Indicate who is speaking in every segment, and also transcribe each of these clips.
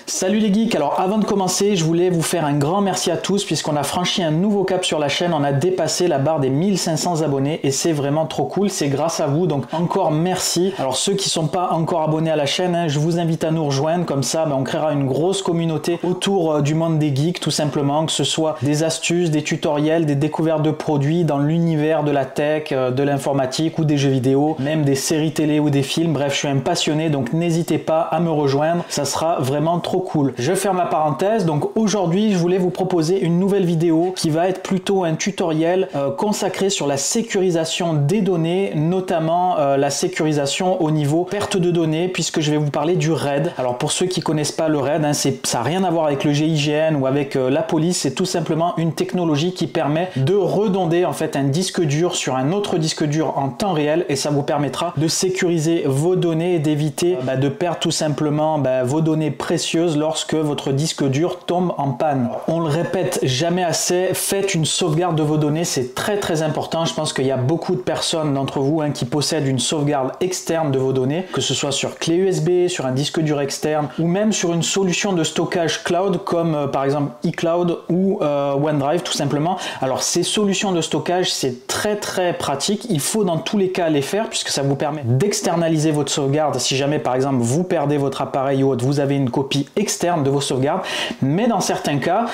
Speaker 1: Salut les geeks, alors avant de commencer, je voulais vous faire un grand merci à tous puisqu'on a franchi un nouveau cap sur la chaîne, on a dépassé la barre des 1500 abonnés et c'est vraiment trop cool, c'est grâce à vous, donc encore merci. Alors ceux qui sont pas encore abonnés à la chaîne, je vous invite à nous rejoindre, comme ça on créera une grosse communauté autour du monde des geeks tout simplement, que ce soit des astuces, des tutoriels, des découvertes de produits dans l'univers de la tech, de l'informatique ou des jeux vidéo, même des séries télé ou des films, bref je suis un passionné donc n'hésitez pas à me rejoindre, ça sera vraiment trop cool. Je ferme la parenthèse, donc aujourd'hui je voulais vous proposer une nouvelle vidéo qui va être plutôt un tutoriel consacré sur la sécurisation des données, notamment la sécurisation au niveau perte de données, puisque je vais vous parler du RAID. Alors pour ceux qui connaissent pas le RAID, ça n'a rien à voir avec le GIGN ou avec la police, c'est tout simplement une technologie qui permet de redonder en fait un disque dur sur un autre disque dur en temps réel et ça vous permettra de sécuriser vos données et d'éviter de perdre tout simplement vos données précieuses lorsque votre disque dur tombe en panne. On le répète jamais assez, faites une sauvegarde de vos données, c'est très important. Je pense qu'il y a beaucoup de personnes d'entre vous qui possèdent une sauvegarde externe de vos données, que ce soit sur clé USB, sur un disque dur externe ou même sur une solution de stockage cloud comme par exemple iCloud ou OneDrive tout simplement. Alors ces solutions de stockage c'est très pratique, il faut dans tous les cas les faire puisque ça vous permet d'externaliser votre sauvegarde si jamais par exemple vous perdez votre appareil ou autre, vous avez une copie externe de vos sauvegardes, mais dans certains cas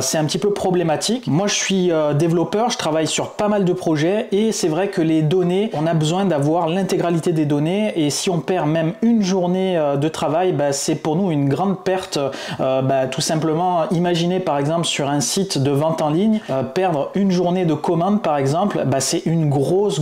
Speaker 1: c'est un petit peu problématique. Moi je suis développeur, je travaille sur pas mal de projets et c'est vrai que les données, on a besoin d'avoir l'intégralité des données et si on perd même une journée de travail, c'est pour nous une grande perte. Tout simplement, imaginez par exemple sur un site de vente en ligne, perdre une journée de commande par exemple, c'est une grosse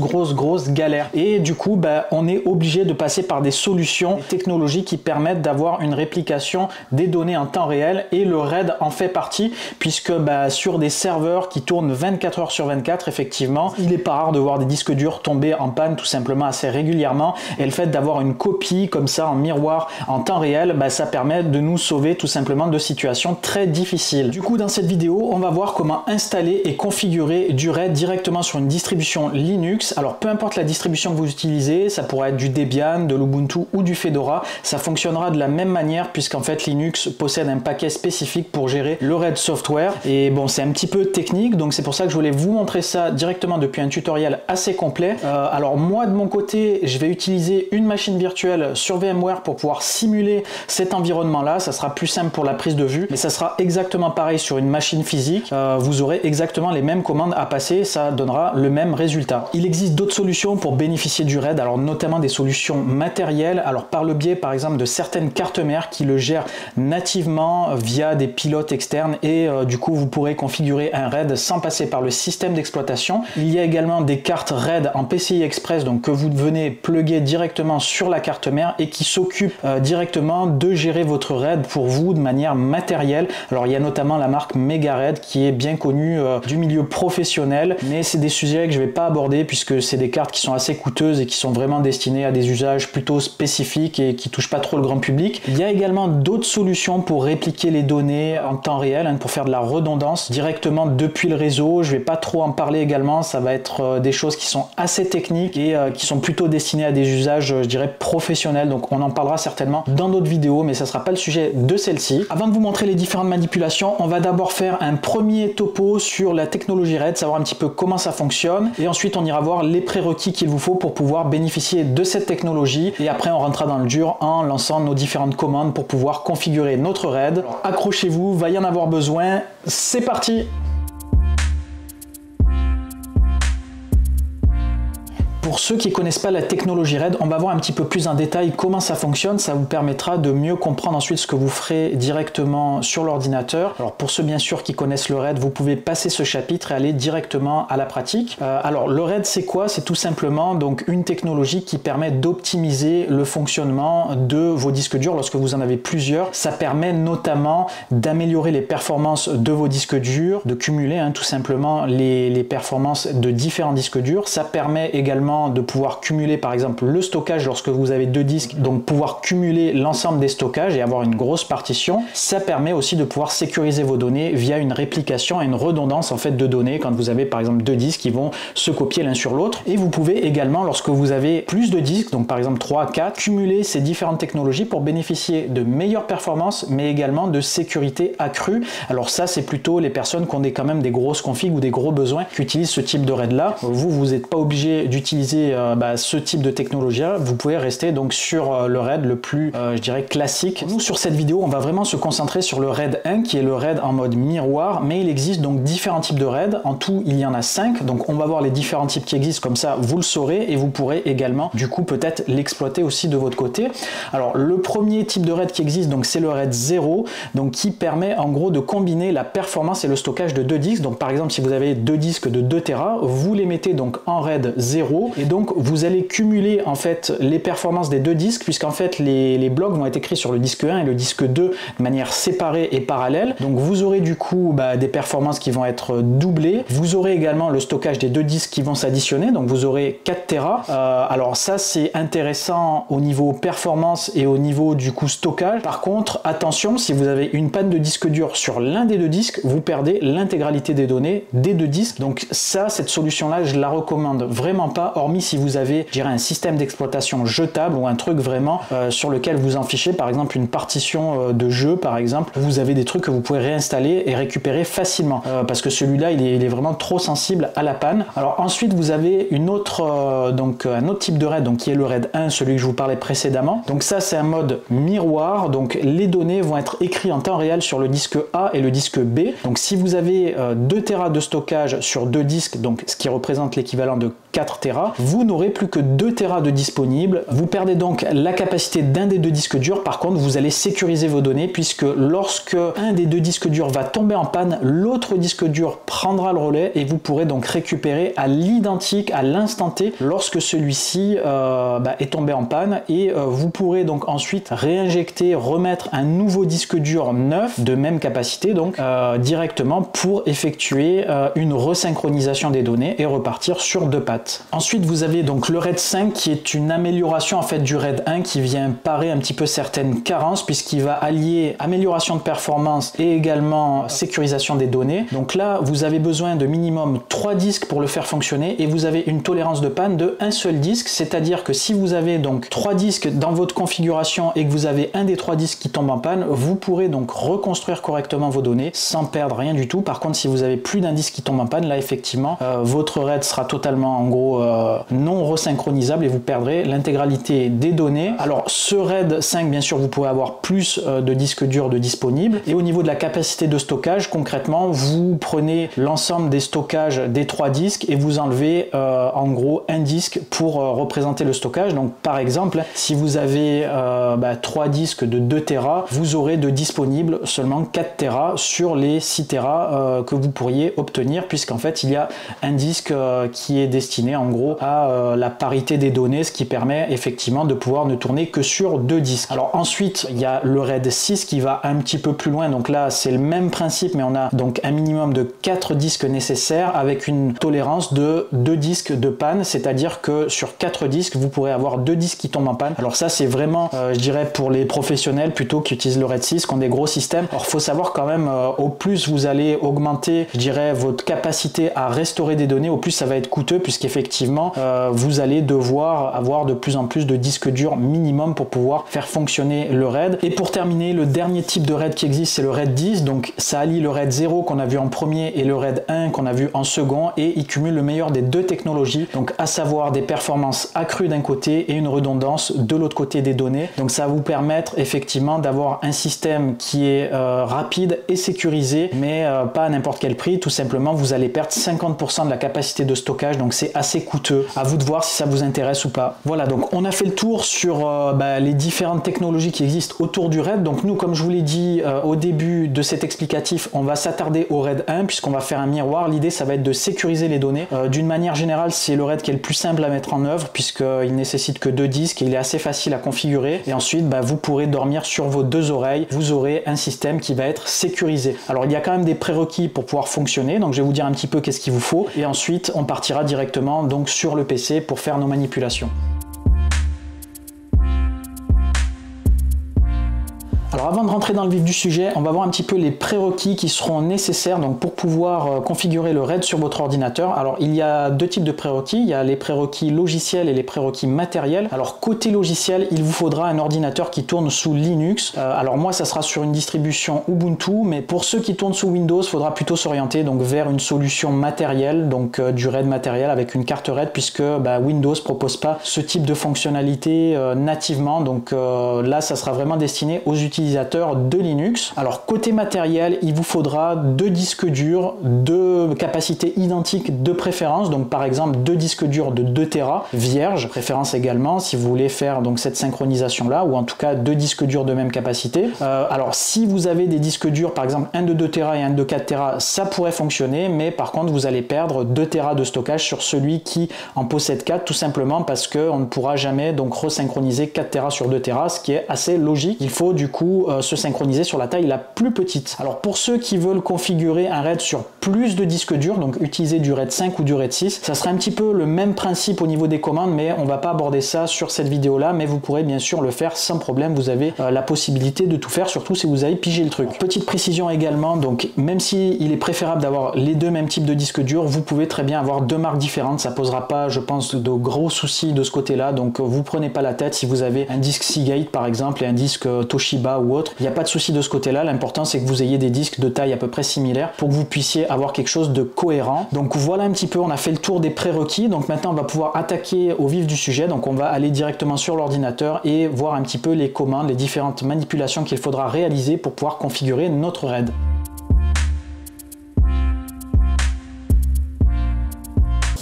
Speaker 1: galère et du coup on est obligé de passer par des solutions, des technologies qui permettent d'avoir une réplication des données en temps réel et le RAID en fait partie puisque sur des serveurs qui tournent 24 heures sur 24 effectivement, il est pas rare de voir des disques durs tomber en panne tout simplement assez régulièrement et le fait d'avoir une copie comme ça en miroir en temps réel, ça permet de nous sauver tout simplement de situations très difficiles. Du coup dans cette vidéo on va voir comment installer et configurer du RAID directement sur une distribution Linux. Alors peu importe la distribution que vous utilisez, ça pourrait être du Debian, de l'Ubuntu ou du Fedora, ça fonctionnera de la même manière puisqu'en fait Linux possède un paquet spécifique pour gérer le RAID software et bon c'est un petit peu technique donc c'est pour ça que je voulais vous montrer ça directement depuis un tutoriel assez complet. Alors moi de mon côté je vais utiliser une machine virtuelle sur VMware pour pouvoir simuler cet environnement là, ça sera plus simple pour la prise de vue mais ça sera exactement pareil sur une machine physique, vous aurez exactement les mêmes commandes à passer, ça donnera le même résultat. Il existe d'autres solutions pour bénéficier du RAID, alors notamment des solutions matérielles, alors par le biais par exemple de certaines cartes mères qui le gèrent nativement via des pilotes externes et du coup vous pourrez configurer un RAID sans passer par le système d'exploitation. Il y a également des cartes RAID en PCI Express donc que vous venez plugger directement sur la carte mère et qui s'occupe directement de gérer votre RAID pour vous de manière matérielle. Alors il y a notamment la marque MegaRAID qui est bien connue du milieu professionnel mais c'est des sujets que je vais pas aborder puisque c'est des cartes qui sont assez coûteuses et qui sont vraiment destinées à des usages plutôt spécifiques et qui touchent pas trop le grand public. Il y a également d'autres solutions pour répliquer les données en temps réel pour faire de la redondance directement depuis le réseau. Je vais pas trop en parler également, ça va être des choses qui sont assez techniques et qui sont plutôt destinées à des usages je dirais professionnels donc on en parlera certainement dans d'autres vidéos mais ça sera pas le sujet de celle-ci. Avant de vous montrer les différentes manipulations, on va d'abord faire un premier topo sur la technologie RAID, savoir un petit peu comment ça fonctionne et ensuite on ira voir les prérequis qu'il vous faut pour pouvoir bénéficier de cette technologie et après on rentrera dans le dur en lançant nos différentes commandes pour pouvoir configurer notre RAID. Accrochez-vous, va y en avoir besoin, c'est parti! Pour ceux qui ne connaissent pas la technologie RAID, on va voir un petit peu plus en détail comment ça fonctionne. Ça vous permettra de mieux comprendre ensuite ce que vous ferez directement sur l'ordinateur. Alors pour ceux bien sûr qui connaissent le RAID, vous pouvez passer ce chapitre et aller directement à la pratique. Alors le RAID c'est quoi? C'est tout simplement donc une technologie qui permet d'optimiser le fonctionnement de vos disques durs lorsque vous en avez plusieurs. Ça permet notamment d'améliorer les performances de vos disques durs, de cumuler tout simplement les performances de différents disques durs. Ça permet également également de pouvoir cumuler par exemple le stockage lorsque vous avez 2 disques, donc pouvoir cumuler l'ensemble des stockages et avoir une grosse partition. Ça permet aussi de pouvoir sécuriser vos données via une réplication et une redondance en fait de données quand vous avez par exemple 2 disques qui vont se copier l'un sur l'autre. Et vous pouvez également, lorsque vous avez plus de disques, donc par exemple 3, 4, cumuler ces différentes technologies pour bénéficier de meilleures performances mais également de sécurité accrue. Alors ça, c'est plutôt les personnes qui ont quand même des grosses configs ou des gros besoins qui utilisent ce type de RAID là. Vous n'êtes pas obligé d'utiliser ce type de technologie là. Vous pouvez rester donc sur le RAID le plus je dirais classique. Nous sur cette vidéo on va vraiment se concentrer sur le RAID 1 qui est le RAID en mode miroir, mais il existe donc différents types de RAID. En tout il y en a 5, donc on va voir les différents types qui existent, comme ça vous le saurez et vous pourrez également du coup peut-être l'exploiter aussi de votre côté. Alors le premier type de RAID qui existe donc c'est le RAID 0, donc qui permet en gros de combiner la performance et le stockage de 2 disques. Donc par exemple si vous avez 2 disques de 2 Tera, vous les mettez donc en RAID 0 et donc vous allez cumuler en fait les performances des 2 disques, puisqu'en fait les blocs vont être écrits sur le disque 1 et le disque 2 de manière séparée et parallèle. Donc vous aurez du coup des performances qui vont être doublées. Vous aurez également le stockage des 2 disques qui vont s'additionner, donc vous aurez 4 Tera. Alors ça c'est intéressant au niveau performance et au niveau du coup stockage. Par contre attention, si vous avez une panne de disque dur sur l'un des 2 disques, vous perdez l'intégralité des données des 2 disques. Donc ça, cette solution là je la recommande vraiment pas, hormis si vous avez je dirais un système d'exploitation jetable ou un truc vraiment sur lequel vous en fichez, par exemple une partition de jeu par exemple. Vous avez des trucs que vous pouvez réinstaller et récupérer facilement parce que celui-là il est vraiment trop sensible à la panne. Alors ensuite vous avez une autre un autre type de RAID, donc qui est le RAID 1, celui que je vous parlais précédemment. Donc ça c'est un mode miroir, donc les données vont être écrites en temps réel sur le disque A et le disque B. Donc si vous avez 2 Tera de stockage sur 2 disques, donc ce qui représente l'équivalent de 4 Tera, vous n'aurez plus que 2 Tera de disponible. Vous perdez donc la capacité d'un des 2 disques durs. Par contre vous allez sécuriser vos données, puisque lorsque un des 2 disques durs va tomber en panne, l'autre disque dur prendra le relais et vous pourrez donc récupérer à l'identique, à l'instant T, lorsque celui-ci est tombé en panne, et vous pourrez donc ensuite réinjecter, remettre un nouveau disque dur neuf de même capacité donc directement pour effectuer une resynchronisation des données et repartir sur 2 pattes. Ensuite vous avez donc le RAID 5 qui est une amélioration en fait du RAID 1, qui vient parer un petit peu certaines carences, puisqu'il va allier amélioration de performance et également sécurisation des données. Donc là vous avez besoin de minimum 3 disques pour le faire fonctionner, et vous avez une tolérance de panne de un seul disque, c'est-à-dire que si vous avez donc 3 disques dans votre configuration et que vous avez un des 3 disques qui tombe en panne, vous pourrez donc reconstruire correctement vos données sans perdre rien du tout. Par contre si vous avez plus d'un disque qui tombe en panne, là effectivement votre RAID sera totalement en gros non resynchronisable et vous perdrez l'intégralité des données. Alors ce RAID 5 bien sûr vous pouvez avoir plus de disques durs de disponibles, et au niveau de la capacité de stockage, concrètement vous prenez l'ensemble des stockages des 3 disques et vous enlevez en gros un disque pour représenter le stockage. Donc par exemple si vous avez 3 disques de 2 Tera, vous aurez de disponible seulement 4 Tera sur les 6 Tera que vous pourriez obtenir, puisqu'en fait il y a un disque qui est destiné en gros à la parité des données, ce qui permet effectivement de pouvoir ne tourner que sur 2 disques. Alors ensuite il y a le RAID 6 qui va un petit peu plus loin, donc là c'est le même principe, mais on a donc un minimum de 4 disques nécessaires avec une tolérance de 2 disques de panne, c'est-à-dire que sur 4 disques vous pourrez avoir 2 disques qui tombent en panne. Alors ça c'est vraiment je dirais pour les professionnels plutôt qui utilisent le RAID 6, qui ont des gros systèmes. Alors faut savoir quand même au plus vous allez augmenter je dirais votre capacité à restaurer des données, au plus ça va être coûteux, puisqu'effectivement vous allez devoir avoir de plus en plus de disques durs minimum pour pouvoir faire fonctionner le RAID. Et pour terminer, le dernier type de RAID qui existe c'est le RAID 10, donc ça allie le RAID 0 qu'on a vu en premier et le RAID 1 qu'on a vu en second, et il cumule le meilleur des 2 technologies, donc à savoir des performances accrues d'un côté et une redondance de l'autre côté des données. Donc ça va vous permettre effectivement d'avoir un système qui est rapide et sécurisé, mais pas à n'importe quel prix. Tout simplement vous allez perdre 50% de la capacité de stockage, donc c'est assez coûteux. À vous de voir si ça vous intéresse ou pas. Voilà, donc on a fait le tour sur les différentes technologies qui existent autour du RAID. Donc nous, comme je vous l'ai dit au début de cet explicatif, on va s'attarder au RAID 1 puisqu'on va faire un miroir. L'idée ça va être de sécuriser les données. D'une manière générale, c'est le RAID qui est le plus simple à mettre en œuvre, puisqu'il nécessite que 2 disques et il est assez facile à configurer, et ensuite vous pourrez dormir sur vos 2 oreilles. Vous aurez un système qui va être sécurisé. Alors il y a quand même des prérequis pour pouvoir fonctionner, donc je vais vous dire un petit peu qu'est-ce qu'il vous faut, et ensuite on partira directement donc sur le PC pour faire nos manipulations. Alors avant de rentrer dans le vif du sujet, on va voir un petit peu les prérequis qui seront nécessaires donc pour pouvoir configurer le RAID sur votre ordinateur. Alors il y a deux types de prérequis, il y a les prérequis logiciels et les prérequis matériels. Alors côté logiciel, il vous faudra un ordinateur qui tourne sous Linux. Alors moi ça sera sur une distribution Ubuntu, mais pour ceux qui tournent sous Windows, il faudra plutôt s'orienter donc vers une solution matérielle, donc du RAID matériel avec une carte RAID, puisque Windows propose pas ce type de fonctionnalité nativement. Donc là ça sera vraiment destiné aux utilisateurs de Linux. Alors côté matériel, il vous faudra deux disques durs de capacité identique de préférence, donc par exemple deux disques durs de 2 Tera vierge, préférence également si vous voulez faire donc cette synchronisation là, ou en tout cas deux disques durs de même capacité. Alors si vous avez des disques durs par exemple un de 2 Tera et un de 4 Tera, ça pourrait fonctionner, mais par contre vous allez perdre 2 Tera de stockage sur celui qui en possède 4, tout simplement parce qu'on ne pourra jamais donc resynchroniser 4 Tera sur 2 Tera, ce qui est assez logique. Il faut du coup se synchroniser sur la taille la plus petite. Alors pour ceux qui veulent configurer un RAID sur plus de disques durs, donc utiliser du RAID 5 ou du RAID 6, ça sera un petit peu le même principe au niveau des commandes, mais on va pas aborder ça sur cette vidéo là, mais vous pourrez bien sûr le faire sans problème. Vous avez la possibilité de tout faire, surtout si vous avez pigé le truc. Petite précision également, donc même si il est préférable d'avoir les deux mêmes types de disques durs, vous pouvez très bien avoir deux marques différentes, ça posera pas, je pense, de gros soucis de ce côté là. Donc vous prenez pas la tête si vous avez un disque Seagate par exemple et un disque Toshiba ou autre, il n'y a pas de souci de ce côté là. L'important c'est que vous ayez des disques de taille à peu près similaire pour que vous puissiez avoir quelque chose de cohérent. Donc voilà un petit peu, on a fait le tour des prérequis. Donc maintenant on va pouvoir attaquer au vif du sujet. Donc on va aller directement sur l'ordinateur et voir un petit peu les commandes, les différentes manipulations qu'il faudra réaliser pour pouvoir configurer notre RAID.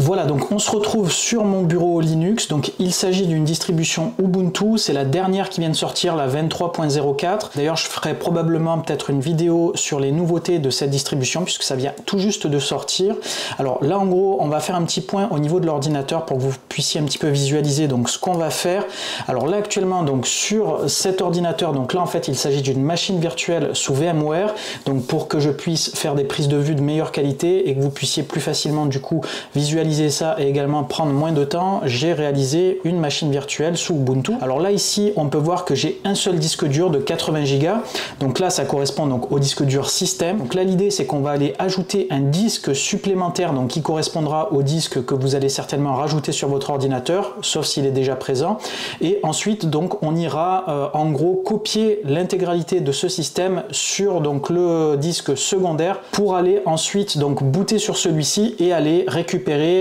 Speaker 1: Voilà, donc on se retrouve sur mon bureau Linux. Donc il s'agit d'une distribution Ubuntu, c'est la dernière qui vient de sortir, la 23.04. D'ailleurs je ferai probablement peut-être une vidéo sur les nouveautés de cette distribution puisque ça vient tout juste de sortir. Alors là en gros on va faire un petit point au niveau de l'ordinateur pour que vous puissiez un petit peu visualiser donc ce qu'on va faire. Alors là actuellement donc sur cet ordinateur, donc là en fait il s'agit d'une machine virtuelle sous VMware, donc pour que je puisse faire des prises de vue de meilleure qualité et que vous puissiez plus facilement du coup visualiser ça et également prendre moins de temps, j'ai réalisé une machine virtuelle sous Ubuntu. Alors là ici on peut voir que j'ai un seul disque dur de 80 Go, donc là ça correspond donc au disque dur système. Donc là l'idée c'est qu'on va aller ajouter un disque supplémentaire donc qui correspondra au disque que vous allez certainement rajouter sur votre ordinateur, sauf s'il est déjà présent, et ensuite donc on ira en gros copier l'intégralité de ce système sur donc le disque secondaire pour aller ensuite donc booter sur celui-ci et aller récupérer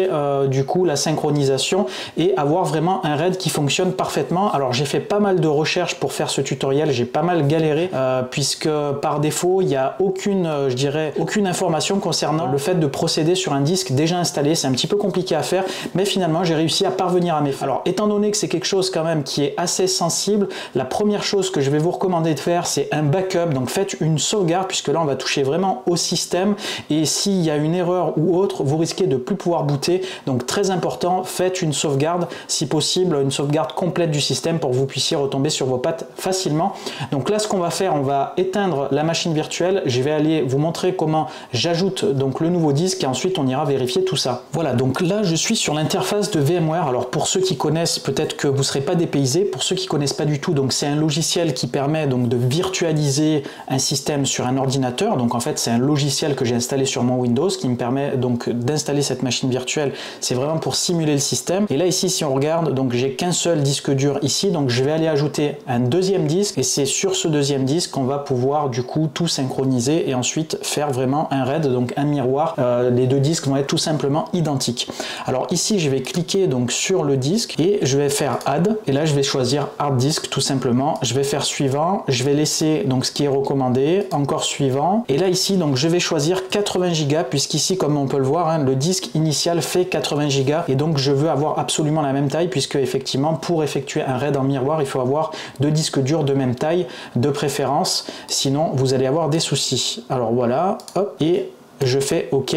Speaker 1: du coup la synchronisation et avoir vraiment un RAID qui fonctionne parfaitement. Alors j'ai fait pas mal de recherches pour faire ce tutoriel, j'ai pas mal galéré puisque par défaut il n'y a aucune, je dirais, aucune information concernant le fait de procéder sur un disque déjà installé. C'est un petit peu compliqué à faire, mais finalement j'ai réussi à parvenir à mes fins. Alors étant donné que c'est quelque chose quand même qui est assez sensible, la première chose que je vais vous recommander de faire c'est un backup. Donc faites une sauvegarde puisque là on va toucher vraiment au système et s'il y a une erreur ou autre, vous risquez de plus pouvoir booter. Donc très important, faites une sauvegarde, si possible une sauvegarde complète du système pour que vous puissiez retomber sur vos pattes facilement. Donc là ce qu'on va faire, on va éteindre la machine virtuelle, je vais aller vous montrer comment j'ajoute donc le nouveau disque et ensuite on ira vérifier tout ça. Voilà, donc là je suis sur l'interface de VMware. Alors pour ceux qui connaissent, peut-être que vous ne serez pas dépaysés, pour ceux qui ne connaissent pas du tout, donc c'est un logiciel qui permet donc de virtualiser un système sur un ordinateur. Donc en fait c'est un logiciel que j'ai installé sur mon Windows qui me permet donc d'installer cette machine virtuelle. C'est vraiment pour simuler le système. Et là ici si on regarde, donc j'ai qu'un seul disque dur ici, donc je vais aller ajouter un deuxième disque et c'est sur ce deuxième disque qu'on va pouvoir du coup tout synchroniser et ensuite faire vraiment un RAID, donc un miroir. Les deux disques vont être tout simplement identiques. Alors ici je vais cliquer donc sur le disque et je vais faire add et là je vais choisir hard disk tout simplement. Je vais faire suivant, je vais laisser donc ce qui est recommandé, encore suivant, et là ici donc je vais choisir 80 Go puisqu'ici comme on peut le voir hein, le disque initial fait 80 Go et donc je veux avoir absolument la même taille puisque effectivement pour effectuer un RAID en miroir il faut avoir deux disques durs de même taille de préférence, sinon vous allez avoir des soucis. Alors voilà, hop, et je fais OK.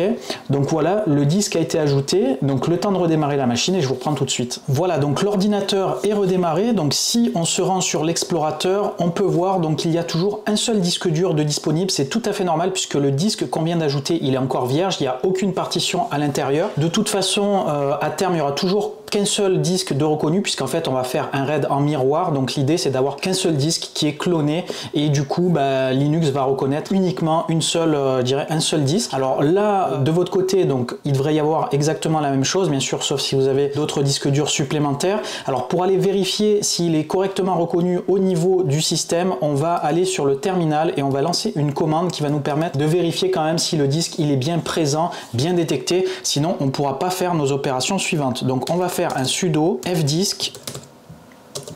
Speaker 1: Donc voilà, le disque a été ajouté. Donc le temps de redémarrer la machine et je vous reprends tout de suite. Voilà, donc l'ordinateur est redémarré. Donc si on se rend sur l'explorateur, on peut voir donc qu'il y a toujours un seul disque dur de disponible. C'est tout à fait normal puisque le disque qu'on vient d'ajouter, il est encore vierge. Il n'y a aucune partition à l'intérieur. De toute façon, à terme, il y aura toujours qu'un seul disque de reconnu, puisqu'en fait on va faire un RAID en miroir. Donc l'idée c'est d'avoir qu'un seul disque qui est cloné, et du coup Linux va reconnaître uniquement une seule, je dirais un seul disque. Alors là de votre côté, donc il devrait y avoir exactement la même chose, bien sûr, sauf si vous avez d'autres disques durs supplémentaires. Alors pour aller vérifier s'il est correctement reconnu au niveau du système, on va aller sur le terminal et on va lancer une commande qui va nous permettre de vérifier quand même si le disque il est bien présent, bien détecté, sinon on ne pourra pas faire nos opérations suivantes. Donc on va faire un sudo fdisk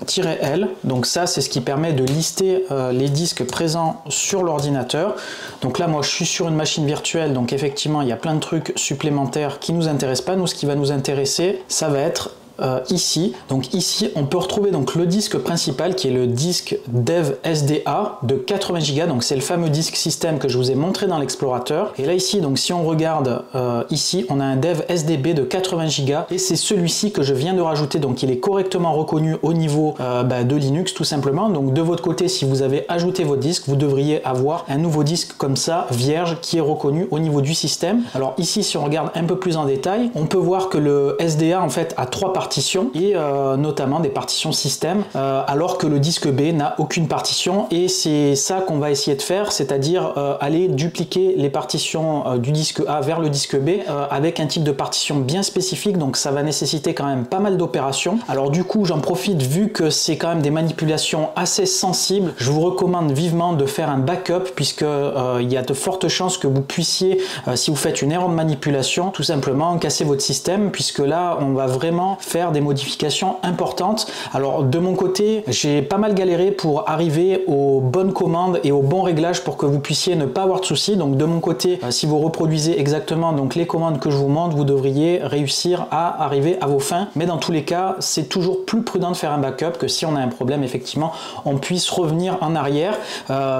Speaker 1: -L, donc ça c'est ce qui permet de lister les disques présents sur l'ordinateur. Donc là moi je suis sur une machine virtuelle, donc effectivement il y a plein de trucs supplémentaires qui nous intéressent pas. Nous, ce qui va nous intéresser, ça va être ici. Donc ici on peut retrouver donc le disque principal qui est le disque dev SDA de 80 Go, donc c'est le fameux disque système que je vous ai montré dans l'explorateur. Et là ici, donc si on regarde ici, on a un dev SDB de 80 Go et c'est celui-ci que je viens de rajouter, donc il est correctement reconnu au niveau de Linux tout simplement. Donc de votre côté, si vous avez ajouté votre disque, vous devriez avoir un nouveau disque comme ça, vierge, qui est reconnu au niveau du système. Alors ici, si on regarde un peu plus en détail, on peut voir que le SDA en fait a trois partitions et notamment des partitions système, alors que le disque B n'a aucune partition, et c'est ça qu'on va essayer de faire, c'est-à-dire aller dupliquer les partitions du disque A vers le disque B avec un type de partition bien spécifique. Donc ça va nécessiter quand même pas mal d'opérations. Alors du coup j'en profite, vu que c'est quand même des manipulations assez sensibles, je vous recommande vivement de faire un backup, puisque il y a de fortes chances que vous puissiez, si vous faites une erreur de manipulation, tout simplement casser votre système, puisque là on va vraiment faire des modifications importantes. Alors de mon côté, j'ai pas mal galéré pour arriver aux bonnes commandes et aux bons réglages pour que vous puissiez ne pas avoir de soucis. Donc de mon côté, si vous reproduisez exactement donc les commandes que je vous montre, vous devriez réussir à arriver à vos fins. Mais dans tous les cas, c'est toujours plus prudent de faire un backup, que si on a un problème, effectivement, on puisse revenir en arrière.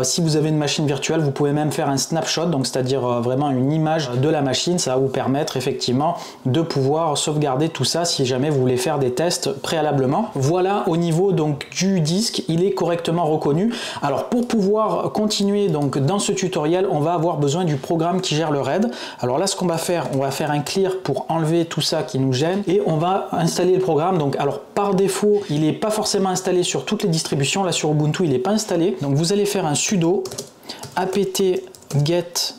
Speaker 1: Si vous avez une machine virtuelle, vous pouvez même faire un snapshot, donc c'est-à-dire vraiment une image de la machine. Ça va vous permettre effectivement de pouvoir sauvegarder tout ça si jamais vous voulez faire des tests préalablement. Voilà, au niveau donc du disque, il est correctement reconnu. Alors pour pouvoir continuer donc dans ce tutoriel, on va avoir besoin du programme qui gère le RAID. Alors là, ce qu'on va faire, on va faire un clear pour enlever tout ça qui nous gêne, et on va installer le programme. Donc alors par défaut, il n'est pas forcément installé sur toutes les distributions. Là sur Ubuntu, il n'est pas installé. Donc vous allez faire un sudo apt get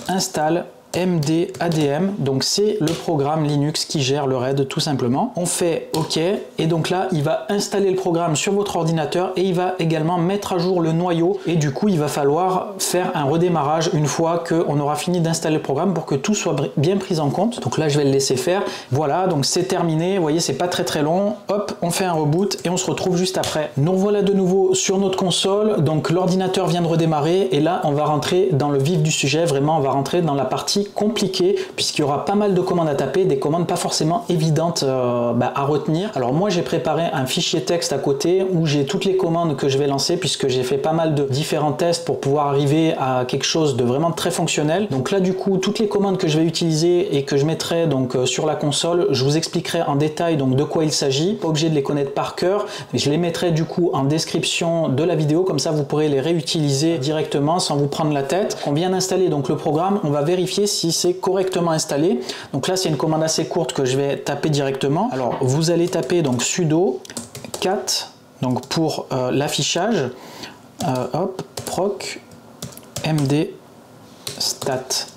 Speaker 1: install mdadm, donc c'est le programme Linux qui gère le RAID tout simplement. On fait OK, et donc là il va installer le programme sur votre ordinateur, et il va également mettre à jour le noyau, et du coup il va falloir faire un redémarrage une fois qu'on aura fini d'installer le programme pour que tout soit bien pris en compte. Donc là je vais le laisser faire. Voilà, donc c'est terminé, vous voyez, c'est pas très long. Hop, on fait un reboot et on se retrouve juste après. Nous revoilà de nouveau sur notre console. Donc l'ordinateur vient de redémarrer, et là on va rentrer dans le vif du sujet. Vraiment, on va rentrer dans la partie compliqué, puisqu'il y aura pas mal de commandes à taper, des commandes pas forcément évidentes à retenir. Alors moi j'ai préparé un fichier texte à côté où j'ai toutes les commandes que je vais lancer, puisque j'ai fait pas mal de différents tests pour pouvoir arriver à quelque chose de vraiment très fonctionnel. Donc là du coup, toutes les commandes que je vais utiliser et que je mettrai donc sur la console, je vous expliquerai en détail donc de quoi il s'agit. Pas obligé de les connaître par cœur, mais je les mettrai du coup en description de la vidéo, comme ça vous pourrez les réutiliser directement sans vous prendre la tête. On vient d'installer donc le programme, on va vérifier si c'est correctement installé. Donc là c'est une commande assez courte que je vais taper directement. Alors vous allez taper donc sudo cat, donc pour l'affichage, hop, proc md stat.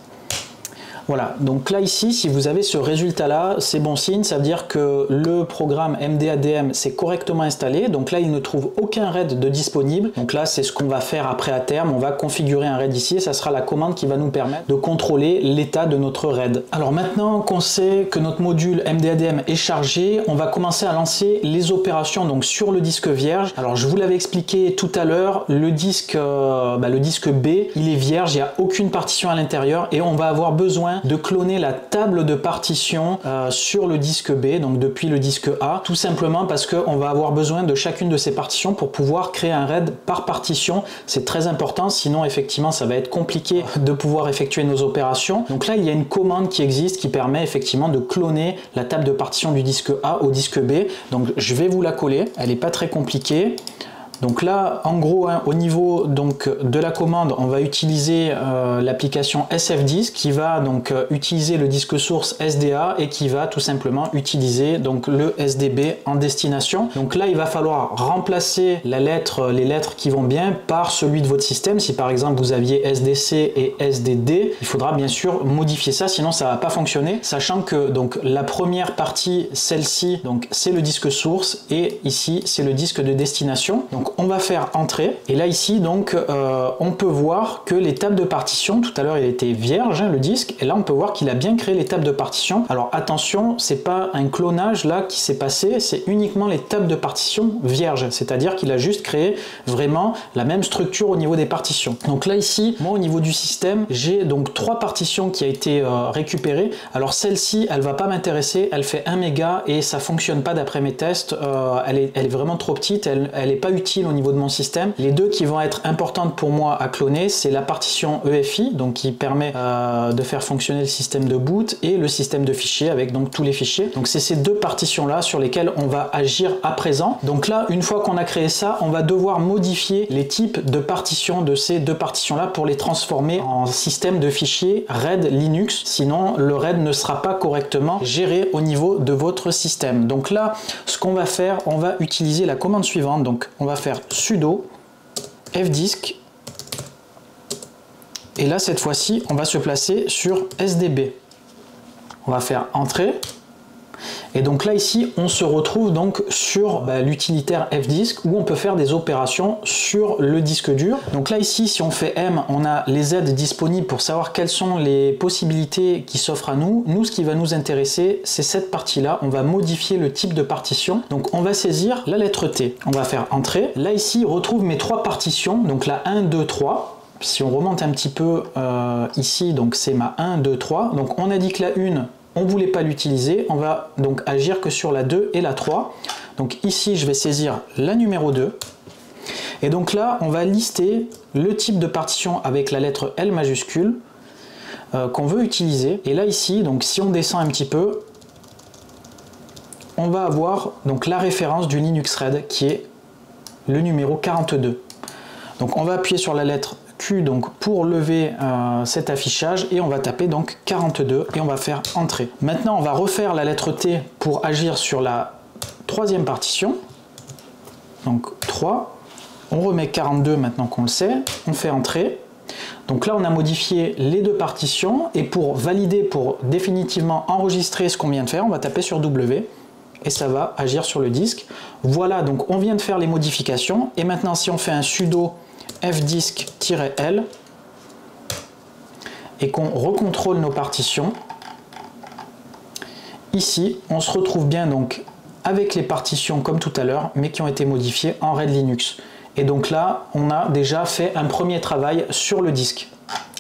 Speaker 1: Voilà, donc là ici, si vous avez ce résultat là, c'est bon signe, ça veut dire que le programme mdadm s'est correctement installé. Donc là il ne trouve aucun RAID de disponible. Donc là c'est ce qu'on va faire après à terme, on va configurer un RAID ici, et ça sera la commande qui va nous permettre de contrôler l'état de notre RAID. Alors maintenant qu'on sait que notre module mdadm est chargé, on va commencer à lancer les opérations donc sur le disque vierge. Alors je vous l'avais expliqué tout à l'heure, le disque B, il est vierge, il n'y a aucune partition à l'intérieur, et on va avoir besoin de cloner la table de partition sur le disque B, donc depuis le disque A, tout simplement parce qu'on va avoir besoin de chacune de ces partitions pour pouvoir créer un RAID par partition. C'est très important, sinon effectivement ça va être compliqué de pouvoir effectuer nos opérations. Donc là il y a une commande qui existe qui permet effectivement de cloner la table de partition du disque A au disque B. Donc je vais vous la coller, elle n'est pas très compliquée. Donc là, en gros, hein, au niveau donc de la commande, on va utiliser l'application SFDisk qui va donc utiliser le disque source SDA et qui va tout simplement utiliser donc le SDB en destination. Donc là, il va falloir remplacer les lettres qui vont bien par celui de votre système. Si par exemple vous aviez SDC et SDD, il faudra bien sûr modifier ça, sinon ça va pas fonctionner. Sachant que donc la première partie, celle-ci, donc c'est le disque source et ici c'est le disque de destination. Donc on va faire entrer et là ici donc on peut voir que les tables de partition, tout à l'heure il était vierge hein, le disque, et là on peut voir qu'il a bien créé les tables de partition. Alors attention, c'est pas un clonage là qui s'est passé, c'est uniquement les tables de partition vierges, c'est-à-dire qu'il a juste créé vraiment la même structure au niveau des partitions. Donc là ici, moi au niveau du système, j'ai donc 3 partitions qui a été récupérées. Alors celle-ci, elle va pas m'intéresser, elle fait 1 méga et ça fonctionne pas d'après mes tests, elle est vraiment trop petite, elle est pas utile au niveau de mon système. Les deux qui vont être importantes pour moi à cloner, c'est la partition EFI, donc qui permet de faire fonctionner le système de boot, et le système de fichiers avec donc tous les fichiers. Donc c'est ces deux partitions là sur lesquelles on va agir à présent. Donc là, une fois qu'on a créé ça, on va devoir modifier les types de partitions de ces deux partitions là pour les transformer en système de fichiers RAID Linux, sinon le RAID ne sera pas correctement géré au niveau de votre système. Donc là, ce qu'on va faire, on va utiliser la commande suivante. Donc on va faire sudo fdisk et là cette fois-ci on va se placer sur SDB. On va faire entrer et donc là ici on se retrouve donc sur l'utilitaire fdisk où on peut faire des opérations sur le disque dur. Donc là ici si on fait M, on a les aides disponibles pour savoir quelles sont les possibilités qui s'offrent à nous. Nous, ce qui va nous intéresser, c'est cette partie là. On va modifier le type de partition. Donc on va saisir la lettre T, on va faire entrer. Là ici on retrouve mes 3 partitions, donc la 1, 2, 3. Si on remonte un petit peu ici, donc c'est ma 1, 2, 3. Donc on a dit que la 1, on ne voulait pas l'utiliser. On va donc agir que sur la 2 et la 3. Donc ici, je vais saisir la numéro 2. Et donc là, on va lister le type de partition avec la lettre L majuscule qu'on veut utiliser. Et là ici, donc si on descend un petit peu, on va avoir donc la référence du Linux RAID qui est le numéro 42. Donc on va appuyer sur la lettre Q donc pour lever cet affichage et on va taper donc 42 et on va faire entrer. Maintenant on va refaire la lettre T pour agir sur la 3e partition. Donc 3, on remet 42 maintenant qu'on le sait, on fait entrer. Donc là on a modifié les 2 partitions et pour valider, pour définitivement enregistrer ce qu'on vient de faire, on va taper sur W. Et ça va agir sur le disque. Voilà, donc on vient de faire les modifications. Et maintenant, si on fait un sudo fdisk-l et qu'on recontrôle nos partitions, ici, on se retrouve bien donc avec les partitions comme tout à l'heure, mais qui ont été modifiées en RAID Linux. Et donc là, on a déjà fait un premier travail sur le disque.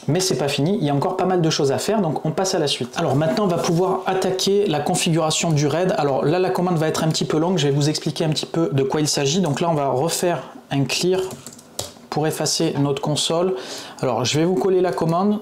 Speaker 1: Mais c'est pas fini, il y a encore pas mal de choses à faire, donc on passe à la suite. Alors maintenant on va pouvoir attaquer la configuration du RAID. Alors là la commande va être un petit peu longue, je vais vous expliquer un petit peu de quoi il s'agit. Donc là on va refaire un clear pour effacer notre console. Alors je vais vous coller la commande.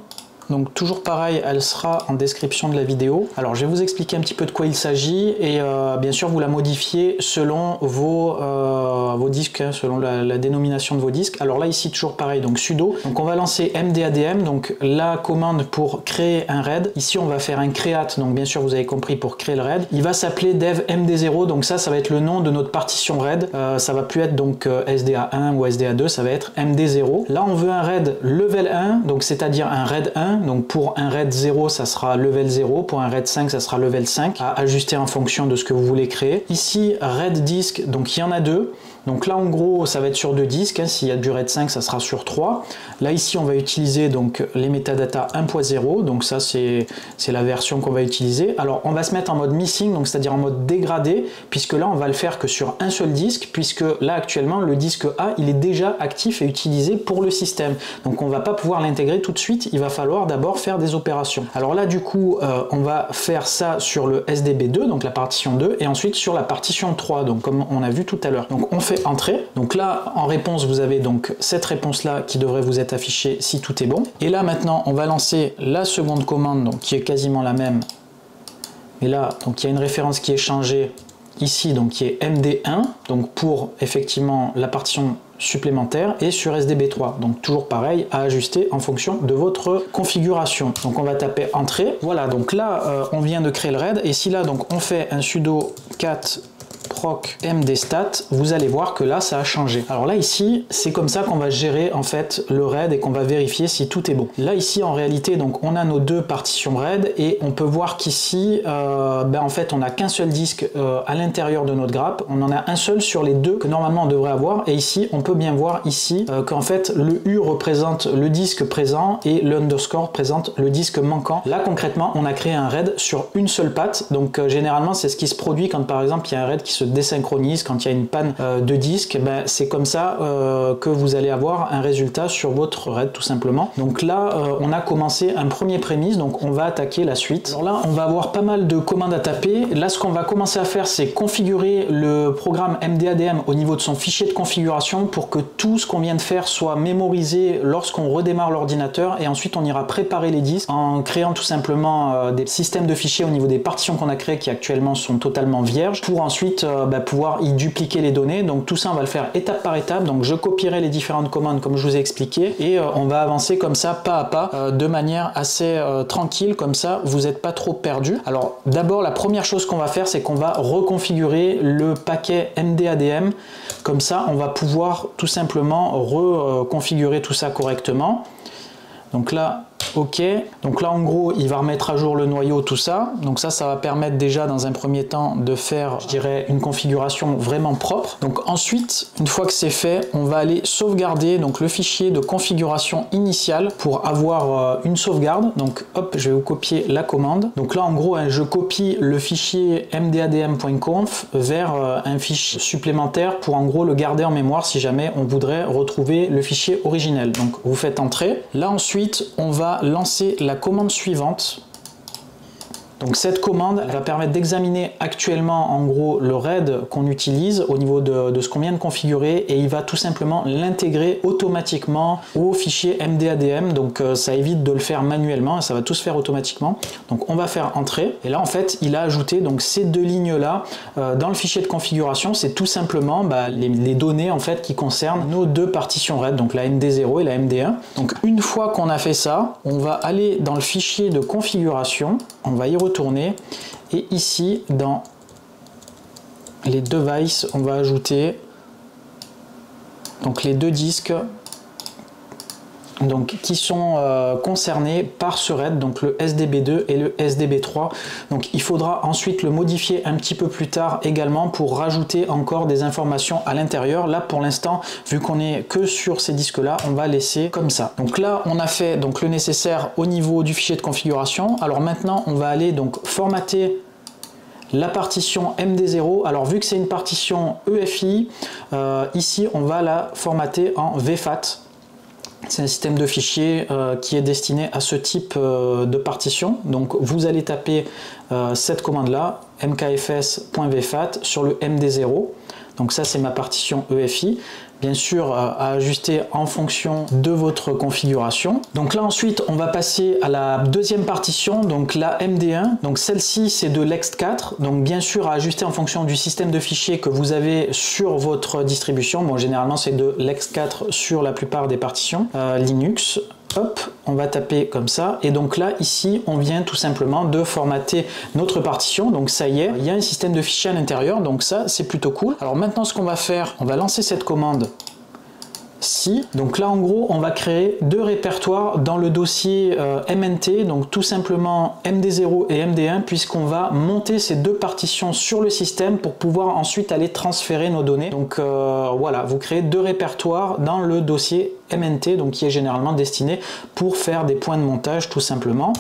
Speaker 1: Donc toujours pareil, elle sera en description de la vidéo. Alors je vais vous expliquer un petit peu de quoi il s'agit et bien sûr vous la modifiez selon vos disques, hein, selon la dénomination de vos disques. Alors là ici toujours pareil, donc sudo. Donc on va lancer mdadm, donc la commande pour créer un RAID. Ici on va faire un create, donc bien sûr vous avez compris pour créer le RAID. Il va s'appeler dev md0, donc ça va être le nom de notre partition RAID. Ça va plus être donc SDA1 ou SDA2, ça va être md0. Là on veut un RAID level 1, donc c'est-à-dire un RAID 1. Donc pour un RAID 0, ça sera level 0. Pour un RAID 5, ça sera level 5. À ajuster en fonction de ce que vous voulez créer. Ici, RAID disk, donc il y en a 2. Donc là, en gros, ça va être sur 2 disques. Hein. S'il y a du RAID 5, ça sera sur 3. Là, ici, on va utiliser donc les metadata 1.0. Donc ça, c'est la version qu'on va utiliser. Alors, on va se mettre en mode missing, donc c'est-à-dire en mode dégradé, puisque là, on va le faire que sur un seul disque, puisque là, actuellement, le disque A, il est déjà actif et utilisé pour le système. Donc, on ne va pas pouvoir l'intégrer tout de suite. Il va falloir d'abord faire des opérations. Alors là, du coup, on va faire ça sur le SDB2, donc la partition 2, et ensuite sur la partition 3, donc comme on a vu tout à l'heure. Donc, on fait entrer. Donc là, en réponse, vous avez donc cette réponse-là qui devrait vous être affichée si tout est bon. Et là, maintenant, on va lancer la seconde commande, donc qui est quasiment la même. Et là, donc il y a une référence qui est changée. ici donc qui est MD1, donc pour effectivement la partition supplémentaire, et sur SDB3, donc toujours pareil à ajuster en fonction de votre configuration. Donc on va taper entrée. Voilà, donc là on vient de créer le RAID, et si là donc on fait un sudo cat proc mdstat, vous allez voir que là ça a changé. Alors là ici c'est comme ça qu'on va gérer en fait le RAID et qu'on va vérifier si tout est bon. Là ici en réalité donc on a nos deux partitions RAID, et on peut voir qu'ici en fait on n'a qu'un seul disque à l'intérieur de notre grappe, on en a un seul sur les deux que normalement on devrait avoir, et ici on peut bien voir ici qu'en fait le U représente le disque présent et le underscore présente le disque manquant. Là concrètement on a créé un RAID sur une seule patte, donc généralement c'est ce qui se produit quand par exemple il y a un RAID qui se désynchronise, quand il y a une panne de disque, c'est comme ça que vous allez avoir un résultat sur votre RAID tout simplement. Donc là on a commencé un premier prémisse, donc on va attaquer la suite. Alors là on va avoir pas mal de commandes à taper. Là ce qu'on va commencer à faire c'est configurer le programme MDADM au niveau de son fichier de configuration pour que tout ce qu'on vient de faire soit mémorisé lorsqu'on redémarre l'ordinateur, et ensuite on ira préparer les disques en créant tout simplement des systèmes de fichiers au niveau des partitions qu'on a créées qui actuellement sont totalement vierges, pour ensuite pouvoir y dupliquer les données. Donc tout ça on va le faire étape par étape, donc je copierai les différentes commandes comme je vous ai expliqué, et on va avancer comme ça pas à pas de manière assez tranquille, comme ça vous n'êtes pas trop perdu. Alors d'abord la première chose qu'on va faire c'est qu'on va reconfigurer le paquet MDADM, comme ça on va pouvoir tout simplement reconfigurer tout ça correctement. Donc là ok, donc là en gros il va remettre à jour le noyau, tout ça, donc ça va permettre déjà dans un premier temps de faire, je dirais, une configuration vraiment propre. Donc ensuite, une fois que c'est fait, on va aller sauvegarder donc le fichier de configuration initiale pour avoir une sauvegarde. Donc hop, je vais vous copier la commande. Donc là en gros je copie le fichier mdadm.conf vers un fichier supplémentaire pour en gros le garder en mémoire si jamais on voudrait retrouver le fichier originel. Donc vous faites entrer. Là ensuite on va lancer la commande suivante. Donc cette commande elle va permettre d'examiner actuellement en gros le RAID qu'on utilise au niveau de ce qu'on vient de configurer, et il va tout simplement l'intégrer automatiquement au fichier MDADM, donc ça évite de le faire manuellement et ça va tout se faire automatiquement. Donc on va faire entrer, et là en fait il a ajouté donc ces deux lignes là dans le fichier de configuration. C'est tout simplement les données en fait qui concernent nos deux partitions RAID, donc la MD0 et la MD1. Donc une fois qu'on a fait ça, on va aller dans le fichier de configuration, on va y retourner, et ici dans les devices on va ajouter donc les deux disques donc qui sont concernés par ce RAID, donc le SDB2 et le SDB3. Donc il faudra ensuite le modifier un petit peu plus tard également pour rajouter encore des informations à l'intérieur. Là pour l'instant, vu qu'on est que sur ces disques là, on va laisser comme ça. Donc là on a fait donc le nécessaire au niveau du fichier de configuration. Alors maintenant on va aller donc formater la partition MD0. Alors vu que c'est une partition EFI, ici on va la formater en VFAT. C'est un système de fichiers qui est destiné à ce type de partition. Donc vous allez taper cette commande là, mkfs.vfat sur le MD0. Donc ça c'est ma partition EFI. Bien sûr à ajuster en fonction de votre configuration. Donc là ensuite on va passer à la deuxième partition, donc la MD1. Donc celle-ci c'est de l'ext4, donc bien sûr à ajuster en fonction du système de fichiers que vous avez sur votre distribution. Bon généralement c'est de l'ext4 sur la plupart des partitions Linux. Hop, on va taper comme ça, et donc là ici on vient tout simplement de formater notre partition. Donc ça y est, il y a un système de fichiers à l'intérieur, donc ça c'est plutôt cool. Alors maintenant ce qu'on va faire, on va lancer cette commande si. Donc là en gros on va créer deux répertoires dans le dossier MNT, donc tout simplement MD0 et MD1, puisqu'on va monter ces deux partitions sur le système pour pouvoir ensuite aller transférer nos données. Donc voilà, vous créez deux répertoires dans le dossier MNT, donc qui est généralement destiné pour faire des points de montage tout simplement.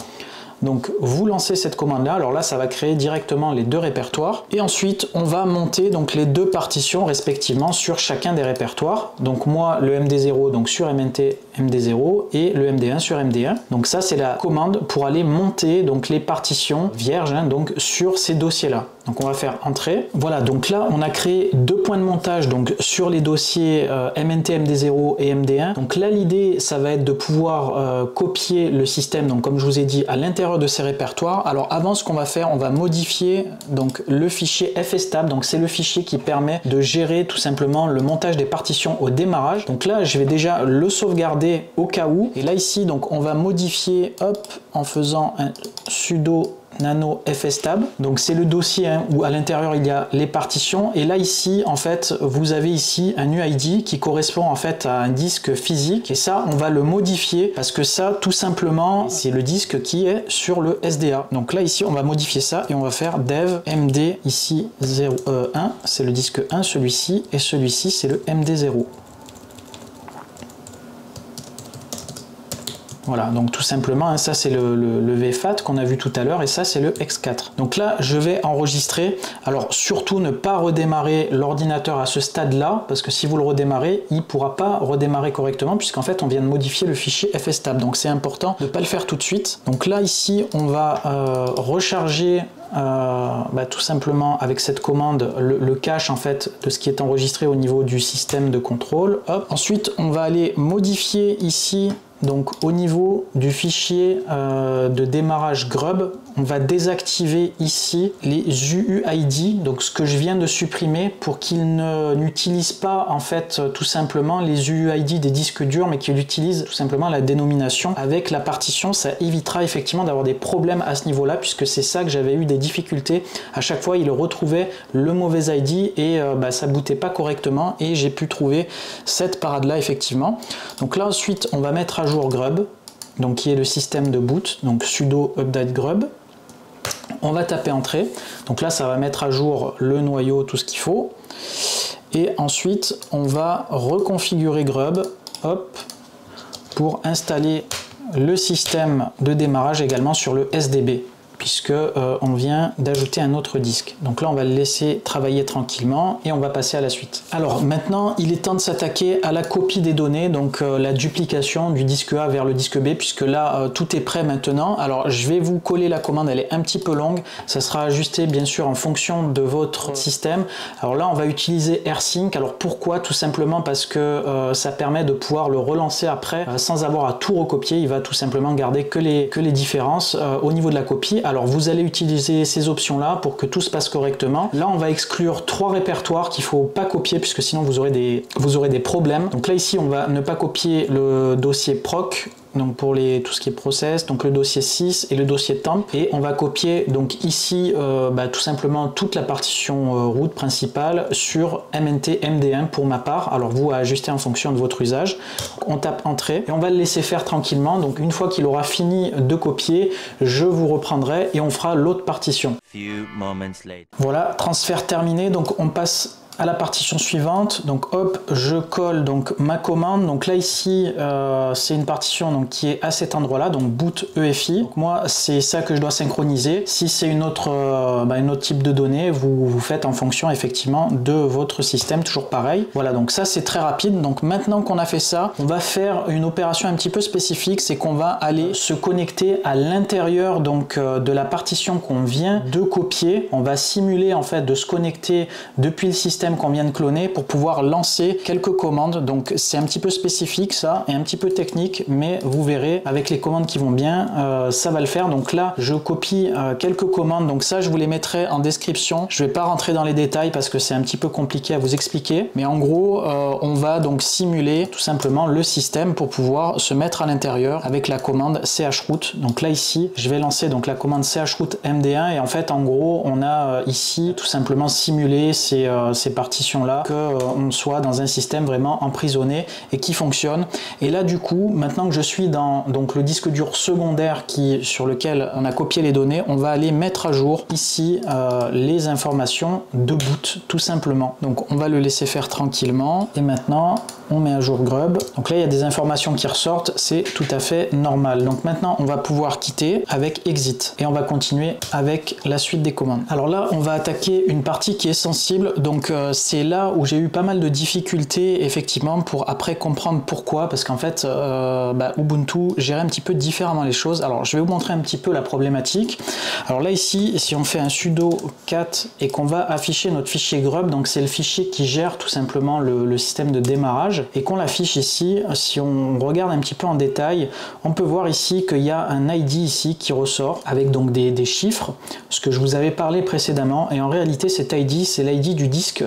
Speaker 1: Donc vous lancez cette commande là, alors là ça va créer directement les deux répertoires, et ensuite on va monter donc les deux partitions respectivement sur chacun des répertoires. Donc moi le MD0 donc sur MNT MD0 et le MD1 sur MD1. Donc ça c'est la commande pour aller monter donc les partitions vierges donc sur ces dossiers là. Donc on va faire entrée. Voilà, donc là on a créé 2 points de montage donc sur les dossiers MNT, MD0 et MD1. Donc là l'idée ça va être de pouvoir copier le système, donc comme je vous ai dit, à l'intérieur de ces répertoires. Alors avant, ce qu'on va faire, on va modifier donc le fichier fstab. Donc c'est le fichier qui permet de gérer tout simplement le montage des partitions au démarrage. Donc là je vais déjà le sauvegarder au cas où, et là ici donc on va modifier hop en faisant un sudo nano fstab. Donc c'est le dossier où à l'intérieur il y a les partitions, et là ici en fait vous avez ici un UID qui correspond en fait à un disque physique, et ça on va le modifier parce que ça tout simplement c'est le disque qui est sur le SDA. Donc là ici on va modifier ça et on va faire dev md ici 01, c'est le disque 1 celui-ci, et celui-ci c'est le md0. Voilà, donc tout simplement, ça c'est le VFAT qu'on a vu tout à l'heure, et ça c'est le X4. Donc là, je vais enregistrer. Alors surtout ne pas redémarrer l'ordinateur à ce stade-là, parce que si vous le redémarrez, il ne pourra pas redémarrer correctement, puisqu'en fait on vient de modifier le fichier fstab. Donc c'est important de ne pas le faire tout de suite. Donc là ici, on va recharger tout simplement avec cette commande le cache en fait de ce qui est enregistré au niveau du système de contrôle. Hop. Ensuite, on va aller modifier ici. Donc au niveau du fichier de démarrage grub, on va désactiver ici les UUID, donc ce que je viens de supprimer pour qu'il n'utilise pas en fait tout simplement les UUID des disques durs, mais qu'il utilise tout simplement la dénomination avec la partition. Ça évitera effectivement d'avoir des problèmes à ce niveau-là, puisque c'est ça que j'avais eu des difficultés. À chaque fois, il retrouvait le mauvais ID et ça bootait pas correctement, et j'ai pu trouver cette parade-là effectivement. Donc là ensuite, on va mettre à jour grub, donc qui est le système de boot, donc sudo update grub. On va taper entrée, donc là ça va mettre à jour le noyau, tout ce qu'il faut, et ensuite on va reconfigurer grub, hop, pour installer le système de démarrage également sur le SDB, puisque on vient d'ajouter un autre disque. Donc là on va le laisser travailler tranquillement et on va passer à la suite. Alors maintenant il est temps de s'attaquer à la copie des données, donc la duplication du disque A vers le disque B, puisque là tout est prêt maintenant. Alors je vais vous coller la commande, elle est un petit peu longue, ça sera ajusté bien sûr en fonction de votre système. Alors là on va utiliser AirSync. Alors pourquoi? Tout simplement parce que ça permet de pouvoir le relancer après sans avoir à tout recopier. Il va tout simplement garder que les différences au niveau de la copie. Alors vous allez utiliser ces options là pour que tout se passe correctement. Là on va exclure 3 répertoires qu'il ne faut pas copier, puisque sinon vous aurez des problèmes. Donc là ici on va ne pas copier le dossier proc, donc pour tout ce qui est process, donc le dossier 6 et le dossier temp, et on va copier donc ici tout simplement toute la partition route principale sur MNT MD1 pour ma part. Alors vous à ajuster en fonction de votre usage. On tape entrée et on va le laisser faire tranquillement. Donc une fois qu'il aura fini de copier, je vous reprendrai et on fera l'autre partition. Voilà, transfert terminé, donc on passe à la partition suivante. Donc hop, je colle donc ma commande. Donc là ici c'est une partition donc qui est à cet endroit là, donc boot EFI. Donc moi c'est ça que je dois synchroniser. Si c'est une autre type de données, vous faites en fonction effectivement de votre système, toujours pareil. Voilà, donc ça c'est très rapide. Donc maintenant qu'on a fait ça, on va faire une opération un petit peu spécifique, c'est qu'on va aller se connecter à l'intérieur donc de la partition qu'on vient de copier. On va simuler en fait de se connecter depuis le système qu'on vient de cloner pour pouvoir lancer quelques commandes. Donc c'est un petit peu spécifique ça et un petit peu technique, mais vous verrez avec les commandes qui vont bien, ça va le faire. Donc là je copie quelques commandes, donc ça je vous les mettrai en description. Je vais pas rentrer dans les détails parce que c'est un petit peu compliqué à vous expliquer, mais en gros on va donc simuler tout simplement le système pour pouvoir se mettre à l'intérieur avec la commande chroot. Donc là ici je vais lancer donc la commande chroot md1 et en fait en gros on a ici tout simplement simulé ces partitions là, qu'on soit dans un système vraiment emprisonné et qui fonctionne. Et là du coup maintenant que je suis dans donc le disque dur secondaire sur lequel on a copié les données, on va aller mettre à jour ici les informations de boot tout simplement. Donc on va le laisser faire tranquillement et maintenant on met à jour grub. Donc là il y a des informations qui ressortent, c'est tout à fait normal. Donc maintenant on va pouvoir quitter avec exit et on va continuer avec la suite des commandes. Alors là on va attaquer une partie qui est sensible, donc c'est là où j'ai eu pas mal de difficultés effectivement pour après comprendre pourquoi, parce qu'en fait Ubuntu gérait un petit peu différemment les choses. Alors je vais vous montrer un petit peu la problématique. Alors là ici, si on fait un sudo cat et qu'on va afficher notre fichier grub, donc c'est le fichier qui gère tout simplement le système de démarrage, et qu'on l'affiche ici, si on regarde un petit peu en détail, on peut voir ici qu'il y a un ID ici qui ressort avec donc des chiffres, ce que je vous avais parlé précédemment, et en réalité cet ID c'est l'ID du disque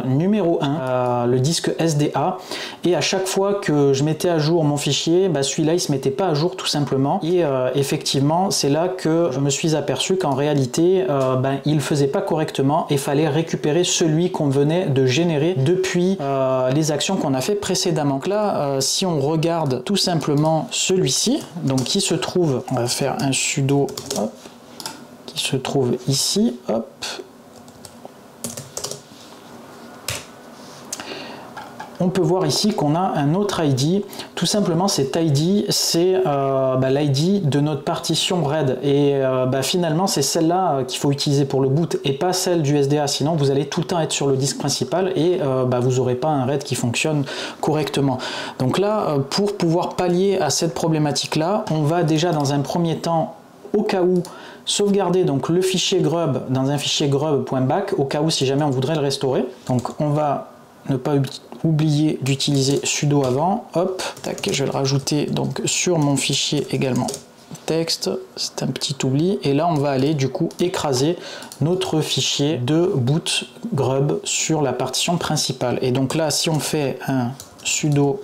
Speaker 1: numéro 1, le disque SDA, et à chaque fois que je mettais à jour mon fichier, celui-là il se mettait pas à jour tout simplement, et effectivement c'est là que je me suis aperçu qu'en réalité il faisait pas correctement et fallait récupérer celui qu'on venait de générer depuis les actions qu'on a fait précédemment. Donc là si on regarde tout simplement celui-ci, donc qui se trouve, on va faire un sudo hop, qui se trouve ici, hop, on peut voir ici qu'on a un autre ID. Tout simplement cet ID c'est l'ID de notre partition RAID, et finalement c'est celle-là qu'il faut utiliser pour le boot et pas celle du SDA, sinon vous allez tout le temps être sur le disque principal et vous n'aurez pas un RAID qui fonctionne correctement. Donc là pour pouvoir pallier à cette problématique là, on va déjà dans un premier temps, au cas où, sauvegarder donc le fichier grub dans un fichier grub.back, au cas où si jamais on voudrait le restaurer. Donc on va ne pas oublier d'utiliser sudo avant, hop, tac, je vais le rajouter donc sur mon fichier également texte, c'est un petit oubli, et là on va aller du coup écraser notre fichier de boot grub sur la partition principale. Et donc là si on fait un sudo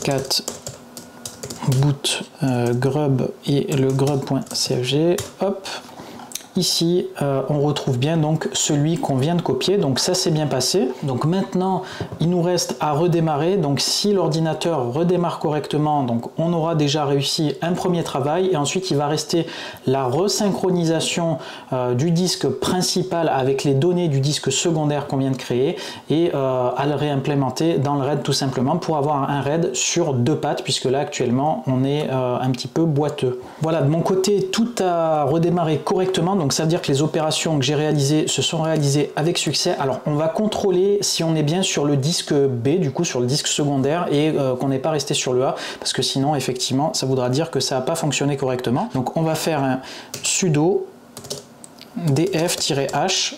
Speaker 1: cat boot grub et le grub.cfg, hop, ici on retrouve bien donc celui qu'on vient de copier, donc ça c'est bien passé. Donc maintenant il nous reste à redémarrer, donc si l'ordinateur redémarre correctement, donc on aura déjà réussi un premier travail, et ensuite il va rester la resynchronisation du disque principal avec les données du disque secondaire qu'on vient de créer, et à le réimplémenter dans le RAID tout simplement pour avoir un RAID sur deux pattes, puisque là actuellement on est un petit peu boiteux. Voilà, de mon côté tout a redémarré correctement, donc ça veut dire que les opérations que j'ai réalisées se sont réalisées avec succès. Alors on va contrôler si on est bien sur le disque B, du coup sur le disque secondaire, et qu'on n'est pas resté sur le A, parce que sinon effectivement ça voudra dire que ça n'a pas fonctionné correctement. Donc on va faire un sudo df-h,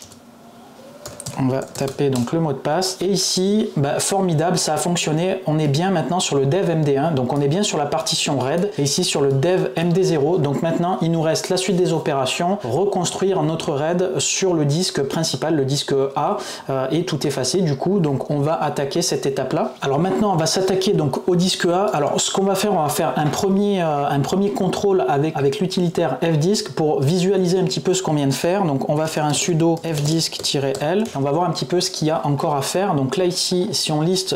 Speaker 1: on va taper donc le mot de passe, et ici formidable, ça a fonctionné, on est bien maintenant sur le dev MD1, donc on est bien sur la partition RAID, et ici sur le dev MD0. donc maintenant il nous reste la suite des opérations, reconstruire notre RAID sur le disque principal, le disque A, et tout effacé du coup. Donc on va attaquer cette étape là. Alors maintenant on va s'attaquer donc au disque A. Alors ce qu'on va faire, on va faire un premier contrôle avec l'utilitaire fdisk pour visualiser un petit peu ce qu'on vient de faire. Donc on va faire un sudo fdisk-l, on va voir un petit peu ce qu'il y a encore à faire. Donc là ici si on liste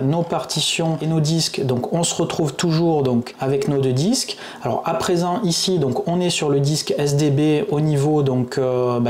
Speaker 1: nos partitions et nos disques, donc on se retrouve toujours donc avec nos deux disques. Alors à présent ici donc on est sur le disque SDB au niveau donc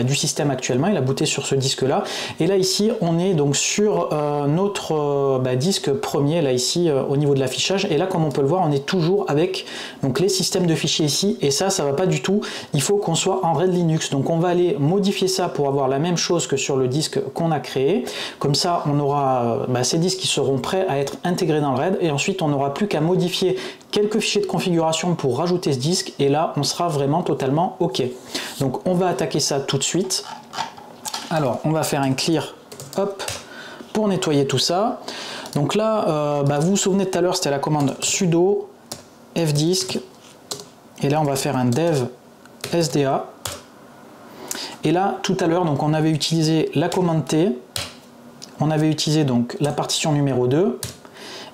Speaker 1: du système actuellement, il a booté sur ce disque là, et là ici on est donc sur notre disque premier là ici au niveau de l'affichage, et là comme on peut le voir on est toujours avec donc les systèmes de fichiers ici, et ça va pas du tout, il faut qu'on soit en RAID Linux. Donc on va aller modifier ça pour avoir la même chose que sur le disque qu'on a créé, comme ça on aura ces disques qui seront prêts à être intégrés dans le RAID, et ensuite on n'aura plus qu'à modifier quelques fichiers de configuration pour rajouter ce disque, et là on sera vraiment totalement ok. Donc on va attaquer ça tout de suite. Alors on va faire un clear hop pour nettoyer tout ça. Donc là vous vous souvenez tout à l'heure c'était la commande sudo fdisk, et là on va faire un dev sda. Et là, tout à l'heure, donc on avait utilisé la commande T, on avait utilisé donc la partition numéro 2,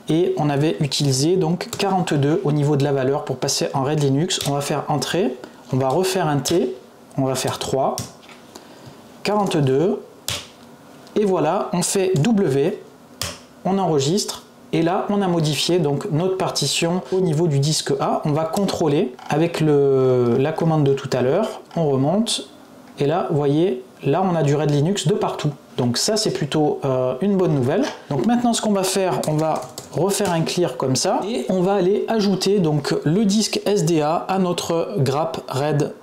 Speaker 1: et on avait utilisé donc 42 au niveau de la valeur pour passer en RAID Linux. On va faire entrée, on va refaire un T, on va faire 3, 42, et voilà, on fait W, on enregistre, et là on a modifié donc notre partition au niveau du disque A. On va contrôler avec la commande de tout à l'heure, on remonte, et là vous voyez, là on a du RAID Linux de partout, donc ça c'est plutôt une bonne nouvelle. Donc maintenant ce qu'on va faire, on va refaire un clear comme ça, et on va aller ajouter donc le disque SDA à notre grappe RAID.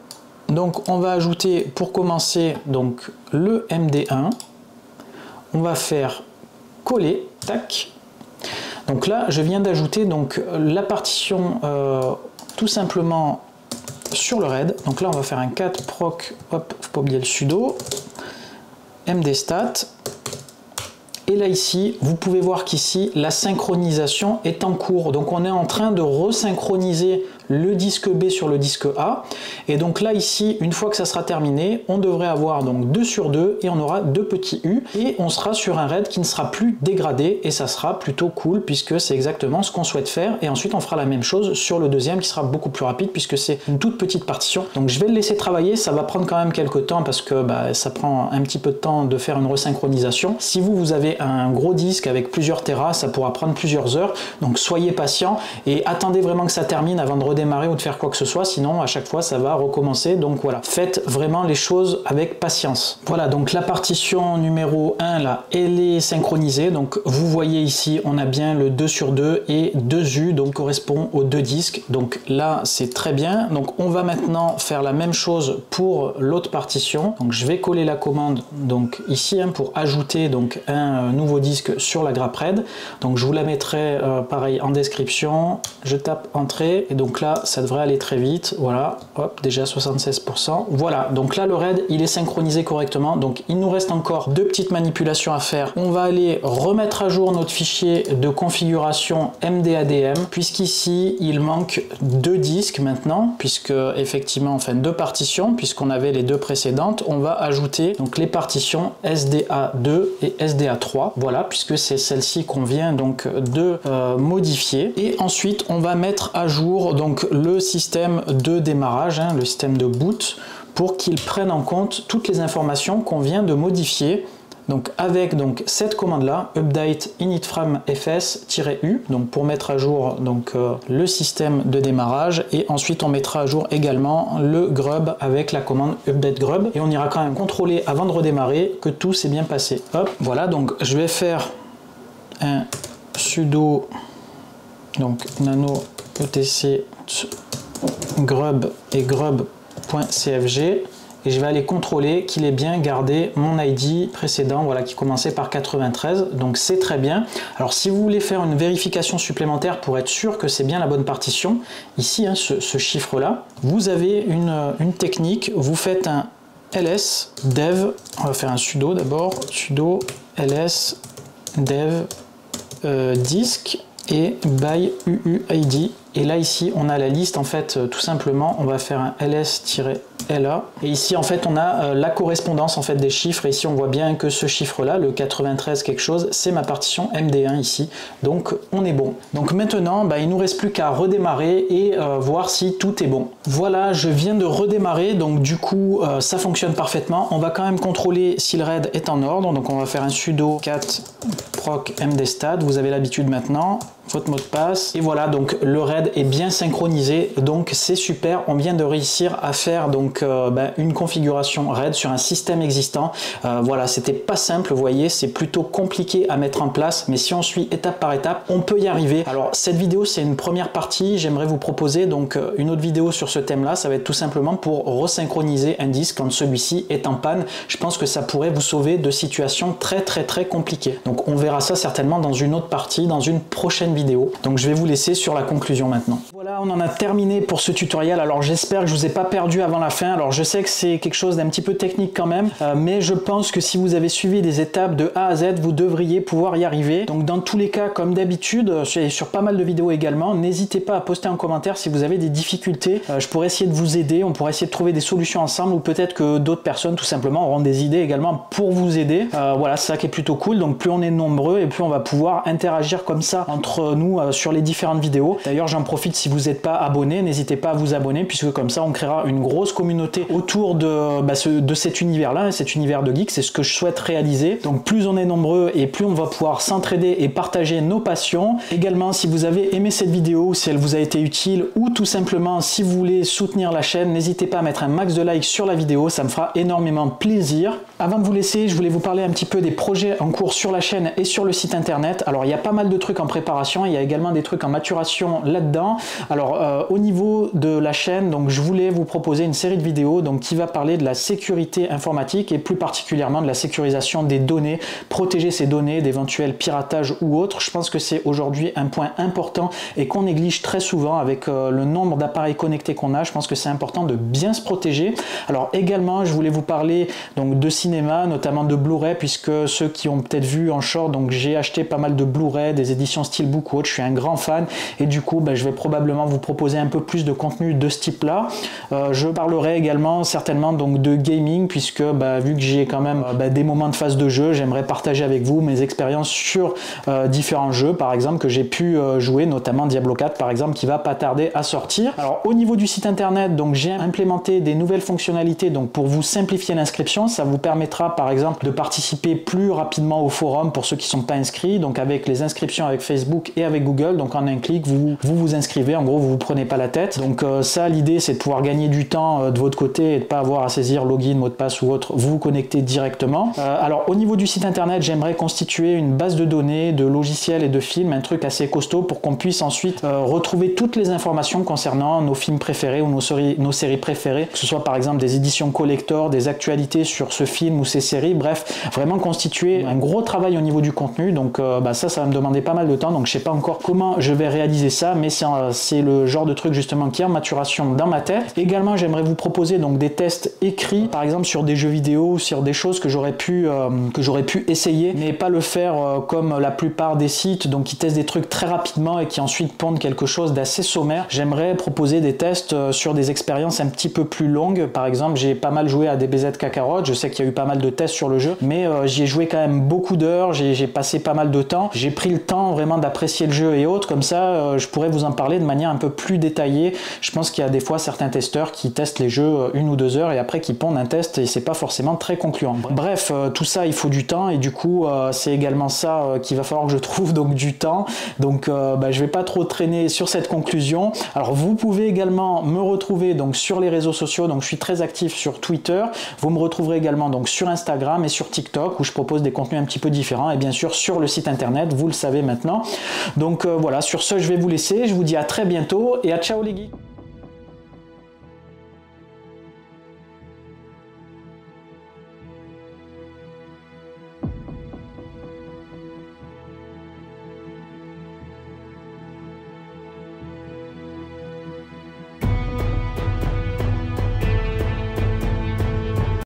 Speaker 1: Donc on va ajouter pour commencer donc le MD1, on va faire coller, tac. Donc là, je viens d'ajouter donc la partition tout simplement sur le RAID. Donc là, on va faire un cat proc, hop, faut pas oublier le sudo, mdstat. Et là ici, vous pouvez voir qu'ici, la synchronisation est en cours. Donc on est en train de resynchroniser le disque B sur le disque A. Et donc là ici, une fois que ça sera terminé, on devrait avoir donc 2 sur 2 et on aura 2 petits U. Et on sera sur un RAID qui ne sera plus dégradé et ça sera plutôt cool puisque c'est exactement ce qu'on souhaite faire. Et ensuite, on fera la même chose sur le deuxième qui sera beaucoup plus rapide puisque c'est une toute petite partition. Donc je vais le laisser travailler. Ça va prendre quand même quelques temps parce que ça prend un petit peu de temps de faire une resynchronisation. Si vous avez un gros disque avec plusieurs téras, ça pourra prendre plusieurs heures. Donc soyez patient et attendez vraiment que ça termine avant de redémarrer ou de faire quoi que ce soit, sinon à chaque fois ça va recommencer. Donc voilà, faites vraiment les choses avec patience. Voilà, donc la partition numéro 1 là, elle est synchronisée. Donc vous voyez ici, on a bien le 2 sur 2 et 2 U, donc correspond aux 2 disques. Donc là, c'est très bien. Donc on va maintenant faire la même chose pour l'autre partition. Donc je vais coller la commande donc ici pour ajouter donc un nouveau disque sur la grappe RAID. Donc je vous la mettrai pareil en description. Je tape entrée et donc là ça devrait aller très vite. Voilà, hop, déjà 76%. Voilà, donc là le RAID il est synchronisé correctement. Donc il nous reste encore 2 petites manipulations à faire. On va aller remettre à jour notre fichier de configuration MDADM puisqu'ici il manque 2 disques maintenant, puisque effectivement enfin 2 partitions, puisqu'on avait les 2 précédentes. On va ajouter donc les partitions SDA2 et SDA3. Voilà, puisque c'est celle-ci qu'on vient donc de modifier. Et ensuite on va mettre à jour donc le système de démarrage, le système de boot, pour qu'il prenne en compte toutes les informations qu'on vient de modifier. Donc avec donc cette commande là, update initframe fs-u, donc pour mettre à jour donc le système de démarrage, et ensuite on mettra à jour également le grub avec la commande update grub, et on ira quand même contrôler avant de redémarrer que tout s'est bien passé. Hop, voilà, donc je vais faire un sudo donc nano etc grub et grub.cfg. Et je vais aller contrôler qu'il ait bien gardé mon ID précédent, voilà, qui commençait par 93, donc c'est très bien. Alors si vous voulez faire une vérification supplémentaire pour être sûr que c'est bien la bonne partition, ici, ce chiffre-là, vous avez une technique, vous faites un ls dev, on va faire un sudo d'abord, sudo ls dev disk et by uuid. Et là ici on a la liste en fait tout simplement, on va faire un ls-la et ici en fait on a la correspondance en fait des chiffres, et ici on voit bien que ce chiffre là, le 93 quelque chose, c'est ma partition MD1 ici, donc on est bon. Donc maintenant il nous reste plus qu'à redémarrer et voir si tout est bon. Voilà, je viens de redémarrer, donc du coup ça fonctionne parfaitement. On va quand même contrôler si le RAID est en ordre, donc on va faire un sudo cat proc mdstat, vous avez l'habitude maintenant, votre mot de passe, et voilà, donc le RAID est bien synchronisé, donc c'est super. On vient de réussir à faire donc une configuration RAID sur un système existant. Voilà, c'était pas simple, vous voyez, c'est plutôt compliqué à mettre en place, mais si on suit étape par étape, on peut y arriver. Alors cette vidéo c'est une première partie, j'aimerais vous proposer donc une autre vidéo sur ce thème là. Ça va être tout simplement pour resynchroniser un disque quand celui-ci est en panne. Je pense que ça pourrait vous sauver de situations très compliquées. Donc on verra ça certainement dans une autre partie, dans une prochaine vidéo. Donc je vais vous laisser sur la conclusion maintenant. Voilà, on en a terminé pour ce tutoriel. Alors j'espère que je vous ai pas perdu avant la fin. Alors je sais que c'est quelque chose d'un petit peu technique quand même, mais je pense que si vous avez suivi les étapes de A à Z, vous devriez pouvoir y arriver. Donc dans tous les cas, comme d'habitude, sur pas mal de vidéos également, n'hésitez pas à poster en commentaire si vous avez des difficultés. Je pourrais essayer de vous aider, on pourrait essayer de trouver des solutions ensemble, ou peut-être que d'autres personnes tout simplement auront des idées également pour vous aider. Voilà, c'est ça qui est plutôt cool. Donc plus on est nombreux et plus on va pouvoir interagir comme ça entre nous sur les différentes vidéos. D'ailleurs j'en profite, si vous n'êtes pas abonné, n'hésitez pas à vous abonner, puisque comme ça on créera une grosse communauté autour de cet univers là, cet univers de geek. C'est ce que je souhaite réaliser. Donc plus on est nombreux et plus on va pouvoir s'entraider et partager nos passions. Également, si vous avez aimé cette vidéo, si elle vous a été utile, ou tout simplement si vous voulez soutenir la chaîne, n'hésitez pas à mettre un max de likes sur la vidéo, ça me fera énormément plaisir. Avant de vous laisser, je voulais vous parler un petit peu des projets en cours sur la chaîne et sur le site internet. Alors il y a pas mal de trucs en préparation, il y a également des trucs en maturation là-dedans. Alors au niveau de la chaîne, donc je voulais vous proposer une série de vidéos donc, qui va parler de la sécurité informatique et plus particulièrement de la sécurisation des données, protéger ces données d'éventuels piratages ou autres. Je pense que c'est aujourd'hui un point important et qu'on néglige très souvent avec le nombre d'appareils connectés qu'on a. Je pense que c'est important de bien se protéger. Alors également, je voulais vous parler donc de cinéma, notamment de Blu-ray, puisque ceux qui ont peut-être vu en short, donc j'ai acheté pas mal de Blu-ray, des éditions Steelbook ou autres, je suis un grand fan et du coup je vais probablement vous proposer un peu plus de contenu de ce type là. Je parlerai également certainement donc de gaming, puisque vu que j'ai quand même des moments de phase de jeu, j'aimerais partager avec vous mes expériences sur différents jeux par exemple que j'ai pu jouer, notamment Diablo 4 par exemple, qui va pas tarder à sortir. Alors au niveau du site internet, donc j'ai implémenté des nouvelles fonctionnalités donc pour vous simplifier l'inscription. Ça vous permettra par exemple de participer plus rapidement au forum pour ceux qui ne sont pas inscrits, donc avec les inscriptions avec Facebook et avec Google. Donc en un clic vous inscrivez, en gros vous vous prenez pas la tête. Donc ça, l'idée c'est de pouvoir gagner du temps de votre côté et de pas avoir à saisir login, mot de passe ou autre, vous vous connectez directement. Alors au niveau du site internet, j'aimerais constituer une base de données de logiciels et de films, un truc assez costaud pour qu'on puisse ensuite retrouver toutes les informations concernant nos films préférés ou nos séries préférées, que ce soit par exemple des éditions collector, des actualités sur ce film ou ces séries, bref, vraiment constituer un gros travail au niveau du contenu. Donc ça va me demander pas mal de temps, donc je sais pas encore comment je vais réaliser ça, mais c'est le genre de truc justement qui est en maturation dans ma tête. Également, j'aimerais vous proposer donc des tests écrits, par exemple sur des jeux vidéo ou sur des choses que j'aurais pu essayer, mais pas le faire comme la plupart des sites donc qui testent des trucs très rapidement et qui ensuite pondent quelque chose d'assez sommaire. J'aimerais proposer des tests sur des expériences un petit peu plus longues. Par exemple, j'ai pas mal joué à DBZ Kakarot, je sais qu'il y a eu pas mal de tests sur le jeu, mais j'y ai joué quand même beaucoup d'heures, j'ai passé pas mal de temps, j'ai pris le temps vraiment d'apprécier le jeu et autres, comme ça je pourrais vous en parler de manière un peu plus détaillée. Je pense qu'il y a des fois certains testeurs qui testent les jeux 1 ou 2 heures et après qui pondent un test et c'est pas forcément très concluant. Bref, tout ça il faut du temps et du coup c'est également ça qu'il va falloir que je trouve donc du temps. Donc je vais pas trop traîner sur cette conclusion. Alors vous pouvez également me retrouver donc sur les réseaux sociaux, donc je suis très actif sur Twitter, vous me retrouverez également donc sur Instagram et sur TikTok où je propose des contenus un petit peu différents et bien sûr sur le site internet, vous le savez maintenant. Donc voilà, sur ce je vais vous laisser, je vous dis à très bientôt et à ciao les geeks.